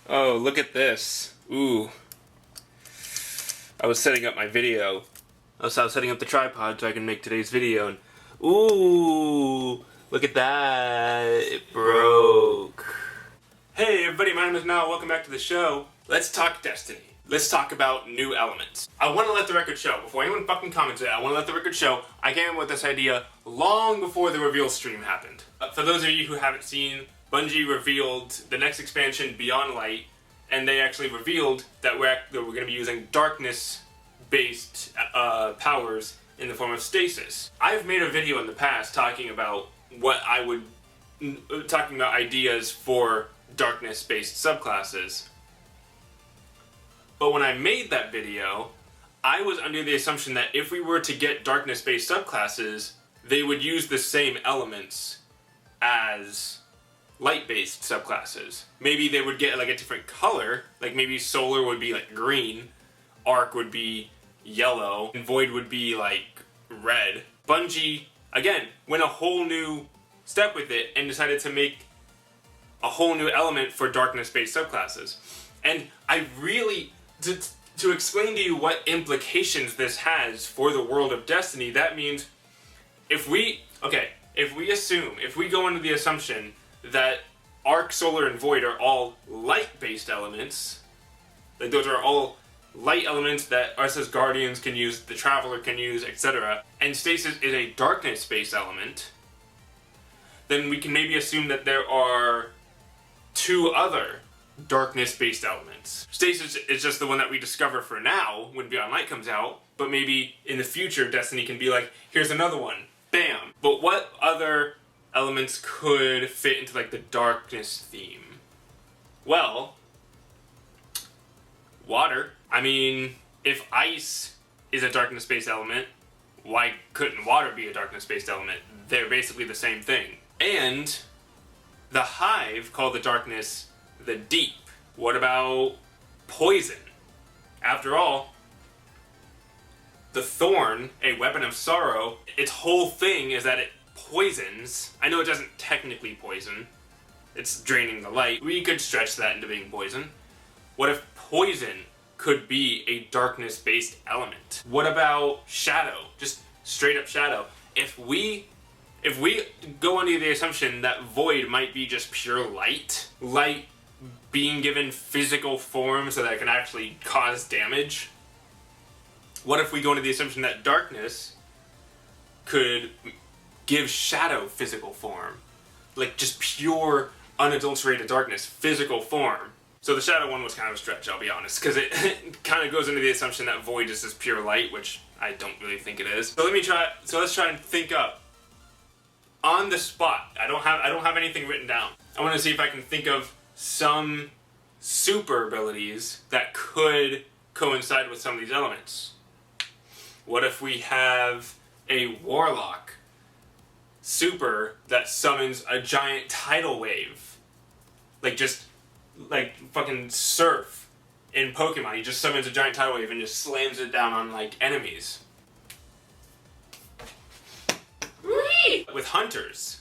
Oh, look at this. Ooh. I was setting up my video. I was setting up the tripod so I can make today's video. And ooh, look at that. It broke. Hey everybody, my name is Mal. Welcome back to the show. Let's talk Destiny. Let's talk about new elements. I want to let the record show, before anyone fucking comments it, I want to let the record show, I came up with this idea long before the reveal stream happened. For those of you who haven't seen, Bungie revealed the next expansion, Beyond Light, and they actually revealed that we're going to be using darkness-based powers in the form of stasis. I've made a video in the past talking about talking about ideas for darkness-based subclasses. But when I made that video, I was under the assumption that if we were to get darkness-based subclasses, they would use the same elements as light-based subclasses. Maybe they would get like a different color, like maybe Solar would be like green, Arc would be yellow, and Void would be like red. Bungie, again, went a whole new step with it and decided to make a whole new element for darkness-based subclasses. And I really, to explain to you what implications this has for the world of Destiny, that means if we go into the assumption that Arc, Solar, and Void are all light-based elements, like those are all light elements that us as Guardians can use, the Traveler can use, etc., and Stasis is a darkness-based element, then we can maybe assume that there are two other darkness-based elements. Stasis is just the one that we discover for now when Beyond Light comes out, but maybe in the future Destiny can be like, here's another one. Bam! But what other elements could fit into like the darkness theme? Well, water. I mean, if ice is a darkness-based element, why couldn't water be a darkness-based element? They're basically the same thing. And the Hive called the darkness the deep. What about poison? After all, the thorn, a weapon of sorrow, its whole thing is that it poisons. I know it doesn't technically poison. It's draining the light. We could stretch that into being poison. What if poison could be a darkness-based element? What about shadow? Just straight up shadow. If we go under the assumption that Void might be just pure light being given physical form so that it can actually cause damage, what if we go into the assumption that darkness could give shadow physical form? Like just pure, unadulterated darkness, physical form. So the shadow one was kind of a stretch, I'll be honest, because it kind of goes into the assumption that Void is just pure light, which I don't really think it is. So let's try and think up on the spot. I don't have anything written down. I want to see if I can think of some super abilities that could coincide with some of these elements. What if we have a Warlock super that summons a giant tidal wave? Like fucking Surf in Pokemon. He just summons a giant tidal wave and just slams it down on like enemies. Whee! With hunters,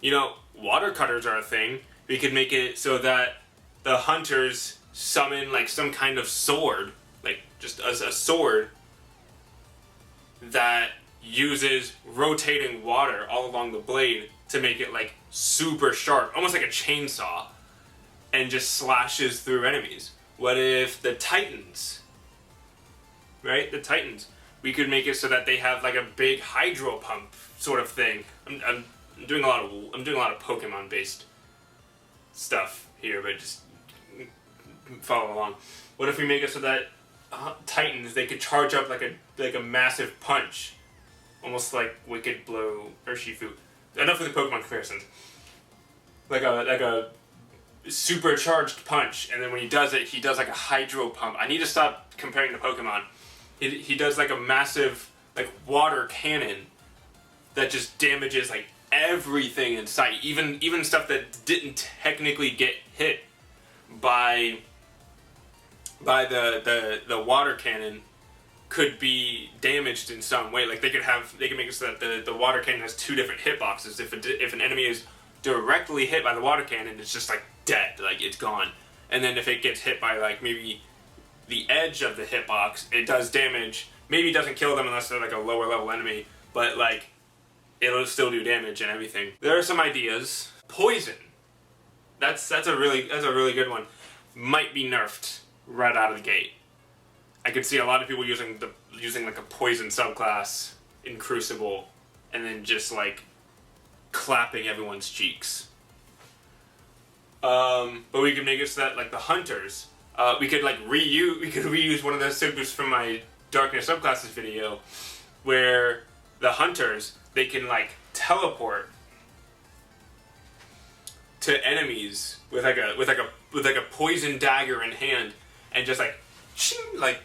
you know, water cutters are a thing. We could make it so that the hunters summon like some kind of sword, like just a sword that uses rotating water all along the blade to make it like super sharp, almost like a chainsaw, and just slashes through enemies. What if the Titans, right? The Titans, we could make it so that they have like a big hydro pump sort of thing. I'm doing a lot of Pokemon based stuff here, but just follow along. What if we make it so that Titans, they could charge up like a massive punch, almost like Wicked Blow or Shifu. Enough with the Pokemon comparisons. Like a supercharged punch, and then when he does it, he does like a hydro pump. I need to stop comparing to Pokemon. He does like a massive like water cannon that just damages like everything in sight, even stuff that didn't technically get hit by the water cannon could be damaged in some way. Like they can make it so that the water cannon has two different hitboxes. If an enemy is directly hit by the water cannon, it's just like dead, like it's gone. and then if it gets hit by like maybe the edge of the hitbox, it does damage. Maybe it doesn't kill them unless they're like a lower level enemy, but like it'll still do damage and everything. There are some ideas. Poison. That's a really good one. Might be nerfed right out of the gate. I could see a lot of people using like a poison subclass in Crucible, and then just like clapping everyone's cheeks. But we could make it so that like the hunters, we could reuse one of those supers from my Darkness subclasses video, where the hunters, they can like teleport to enemies with like a poison dagger in hand, and just like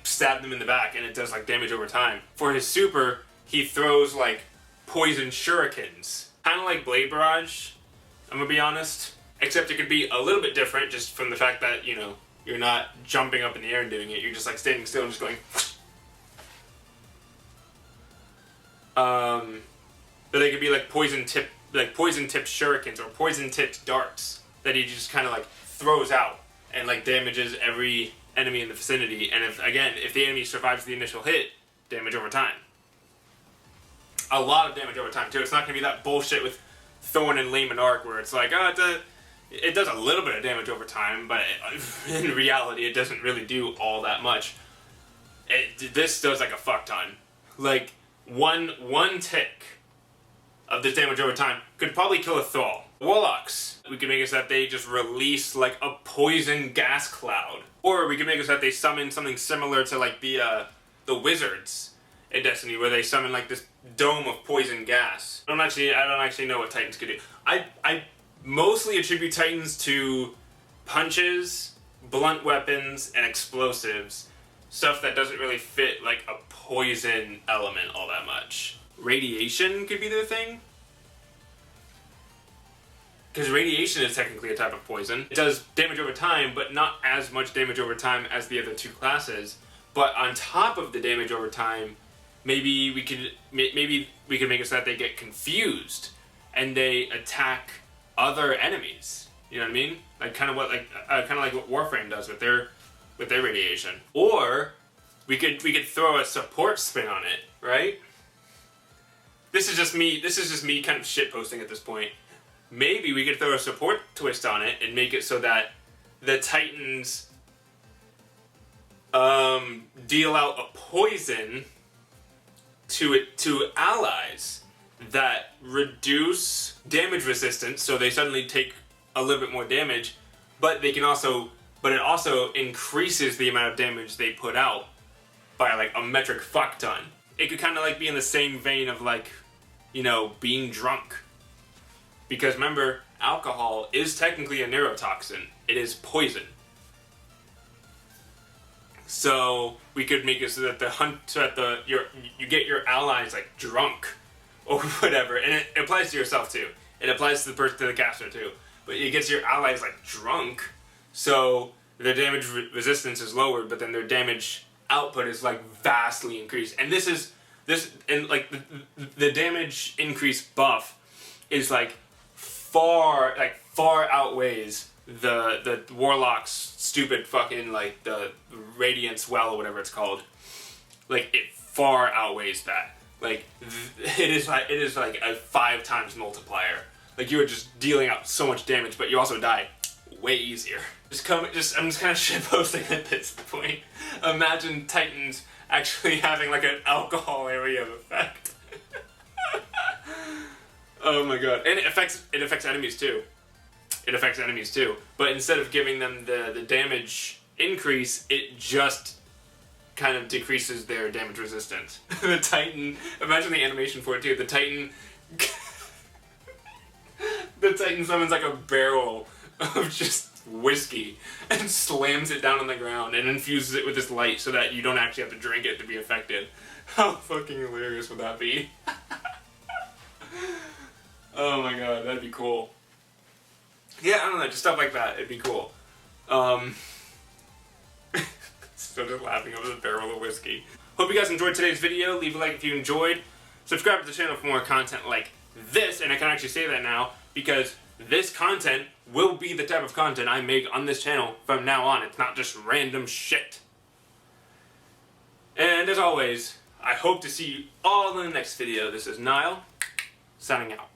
stab them in the back, and it does like damage over time. For his super, he throws like poison shurikens, kind of like Blade Barrage, I'm gonna be honest, except it could be a little bit different just from the fact that, you know, you're not jumping up in the air and doing it, you're just like standing still and just going but they could be like poison tipped shurikens or poison tipped darts that he just kind of like throws out and like damages every enemy in the vicinity. And if the enemy survives the initial hit, damage over time. A lot of damage over time too. It's not gonna be that bullshit with Thorn and Lehman Arc where it's like, it does a little bit of damage over time, but in reality it doesn't really do all that much. This does like a fuck ton. Like one tick of this damage over time could probably kill a Thrall. Warlocks, we could make it so that they just release like a poison gas cloud. Or we could make it so that they summon something similar to like the wizards in Destiny, where they summon like this dome of poison gas. I don't actually know what Titans could do. I mostly attribute Titans to punches, blunt weapons, and explosives. Stuff that doesn't really fit like a poison element all that much. Radiation could be their thing, because radiation is technically a type of poison. It does damage over time, but not as much damage over time as the other two classes. But on top of the damage over time, maybe we could make it so that they get confused and they attack other enemies. You know what I mean? Like kind of like what Warframe does with their radiation. Or we could throw a support spin on it, right? This is just me kind of shitposting at this point. Maybe we could throw a support twist on it and make it so that the Titans deal out a poison to allies that reduce damage resistance, so they suddenly take a little bit more damage, but it also increases the amount of damage they put out by like a metric fuck ton. It could kind of like be in the same vein of like, you know, being drunk. Because remember, alcohol is technically a neurotoxin. It is poison. So we could make it so that you get your allies like drunk or whatever, and it applies to yourself too. It applies to the caster too. But it gets your allies like drunk, so their damage resistance is lowered, but then their damage output is like vastly increased. And the damage increase buff is like far outweighs the Warlock's stupid fucking like the Radiance Well or whatever it's called. Like it far outweighs that. Like it is like a 5 times multiplier. Like you are just dealing out so much damage, but you also die way easier. I'm just kind of shitposting at this point. Imagine Titans actually having like an alcohol area of effect. Oh my god. And it affects enemies too. It affects enemies too. But instead of giving them the damage increase, it just kind of decreases their damage resistance. The Titan, imagine the animation for it too. The Titan summons like a barrel of just whiskey and slams it down on the ground and infuses it with this light so that you don't actually have to drink it to be affected. How fucking hilarious would that be? Oh my god, that'd be cool. Yeah, I don't know, just stuff like that, it'd be cool. Still just laughing over the barrel of whiskey. Hope you guys enjoyed today's video. Leave a like if you enjoyed. Subscribe to the channel for more content like this, and I can actually say that now because this content will be the type of content I make on this channel from now on. It's not just random shit. And as always, I hope to see you all in the next video. This is Niall, signing out.